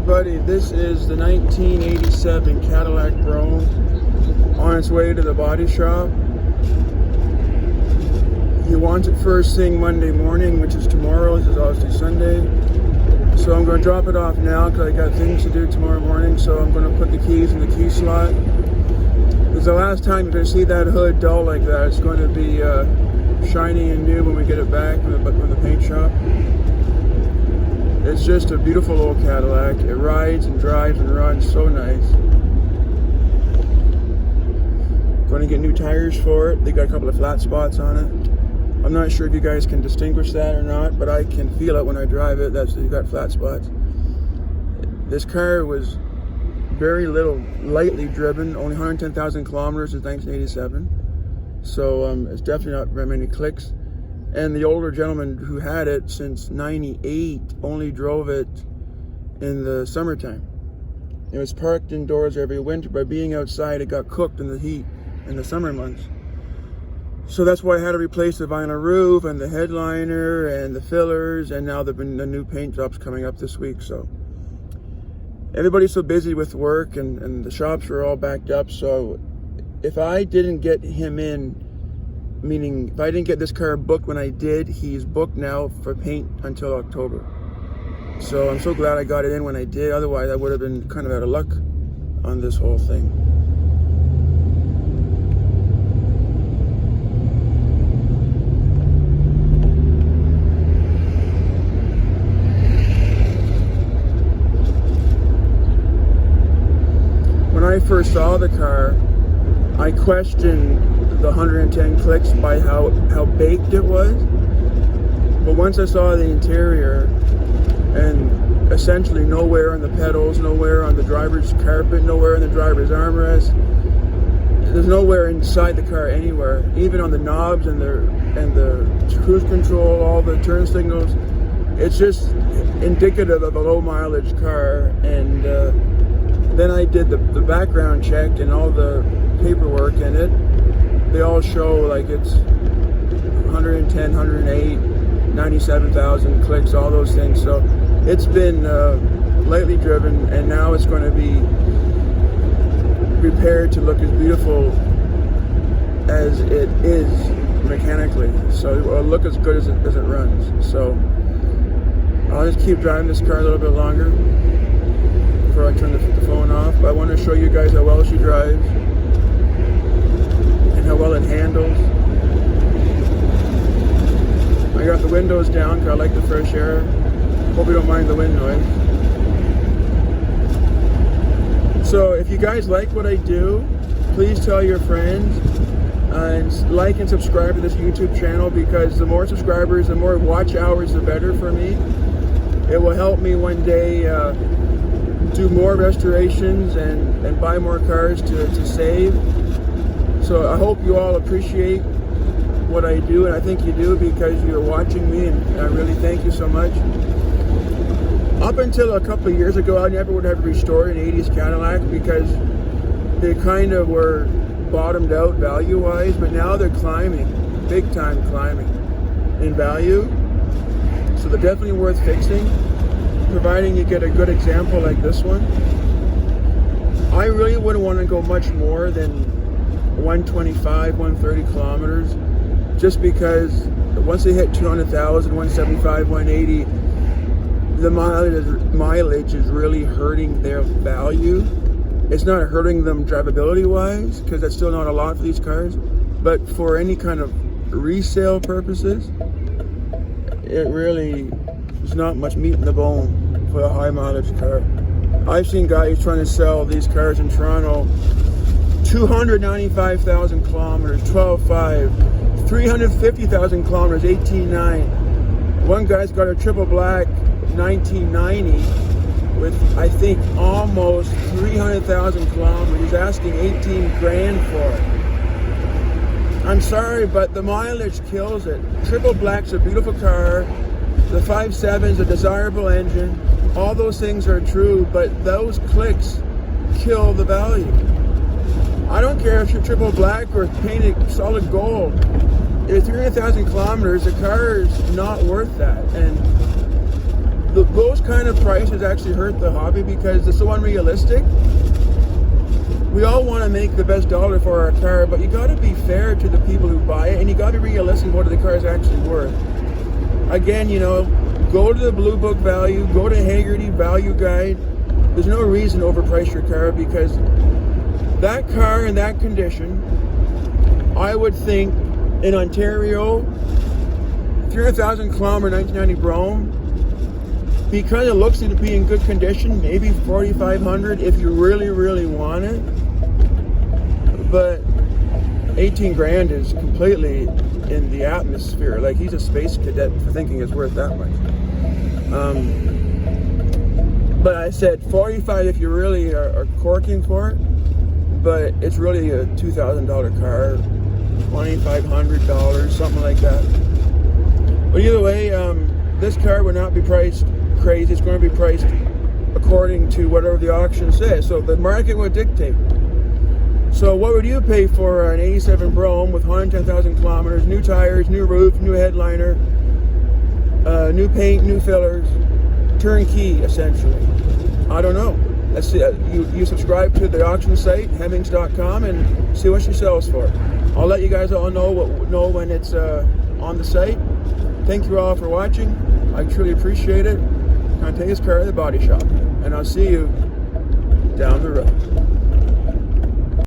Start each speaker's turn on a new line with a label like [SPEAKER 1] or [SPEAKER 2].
[SPEAKER 1] everybody, this is the 1987 Cadillac Brougham on its way to the body shop. He wants it first thing Monday morning, which is tomorrow. This is obviously Sunday. So I'm going to drop it off now because I got things to do tomorrow morning. So I'm going to put the keys in the key slot. This is the last time you're going to see that hood dull like that. It's going to be shiny and new when we get it back from the paint shop. It's just a beautiful old Cadillac. It rides and drives and runs so nice. Going to get new tires for it. They got a couple of flat spots on it. I'm not sure if you guys can distinguish that or not, but I can feel it when I drive it. You've got flat spots. This car was very little, lightly driven, only 110,000 kilometers since 1987. So it's definitely not very many clicks. And the older gentleman who had it since 98 only drove it in the summertime. It was parked indoors every winter. By being outside, it got cooked in the heat in the summer months. So that's why I had to replace the vinyl roof and the headliner and the fillers, and now the new paint job's coming up this week. So everybody's so busy with work and the shops are all backed up. So if I didn't get him in, meaning if I didn't get this car booked when I did, he's booked now for paint until October. So I'm so glad I got it in when I did. Otherwise, I would have been kind of out of luck on this whole thing. When I first saw the car, I questioned the 110 clicks by how baked it was. But once I saw the interior, and essentially nowhere on the pedals, nowhere on the driver's carpet, nowhere in the driver's armrest, there's nowhere inside the car anywhere, even on the knobs and the cruise control, all the turn signals. It's just indicative of a low mileage car. And then I did the background check and all the paperwork, and they all show like it's 110, 108, 97,000 clicks, all those things. So it's been lightly driven, and now it's going to be repaired to look as beautiful as it is mechanically. So it'll look as good as it runs. So I'll just keep driving this car a little bit longer before I turn the phone off. But I want to show you guys how well she drives and how well it handles. I got the windows down because I like the fresh air. Hope you don't mind the wind noise. So if you guys like what I do, please tell your friends and like and subscribe to this YouTube channel, because the more subscribers, the more watch hours, the better for me. It will help me one day do more restorations and buy more cars to save. So I hope you all appreciate what I do, and I think you do because you're watching me, and I really thank you so much. Up until a couple of years ago, I never would have restored an 80s Cadillac because they kind of were bottomed out value-wise, but now they're climbing, big time climbing in value. So they're definitely worth fixing, providing you get a good example like this one. I really wouldn't want to go much more than 125, 130 kilometers, just because once they hit 200,000, 175, 180, the mileage is really hurting their value. It's not hurting them drivability-wise, because that's still not a lot for these cars, but for any kind of resale purposes, it really is not much meat in the bone for a high mileage car. I've seen guys trying to sell these cars in Toronto, 295,000 kilometers, 12.5, 350,000 kilometers, 18.9. One guy's got a triple black 1990 with, I think, almost 300,000 kilometers. He's asking 18 grand for it. I'm sorry, but the mileage kills it. Triple black's a beautiful car. The 5.7's a desirable engine. All those things are true, but those clicks kill the value. I don't care if you're triple black or painted solid gold. If 300,000 kilometers, the car is not worth that. And those kind of prices actually hurt the hobby because it's so unrealistic. We all want to make the best dollar for our car, but you got to be fair to the people who buy it, and you got to be realistic what the car is actually worth. Again, you know, go to the Blue Book Value, go to Hagerty Value Guide. There's no reason to overprice your car because that car in that condition, I would think in Ontario, 300,000 kilometer 1990 Brougham, because it looks to be in good condition, maybe 4,500 if you really, really want it. But 18 grand is completely in the atmosphere. Like, he's a space cadet for thinking it's worth that much. But I said 45 if you really are corking for it. But it's really a $2,000 car, $2,500, something like that. But either way, this car would not be priced crazy. It's going to be priced according to whatever the auction says. So the market will dictate. So what would you pay for an 87 Brougham with 110,000 kilometers, new tires, new roof, new headliner, new paint, new fillers, turnkey essentially? I don't know. Let's see. You subscribe to the auction site, Hemmings.com, and see what she sells for. I'll let you guys all know when it's on the site. Thank you all for watching. I truly appreciate it. I'm going to take this car to the body shop, and I'll see you down the road.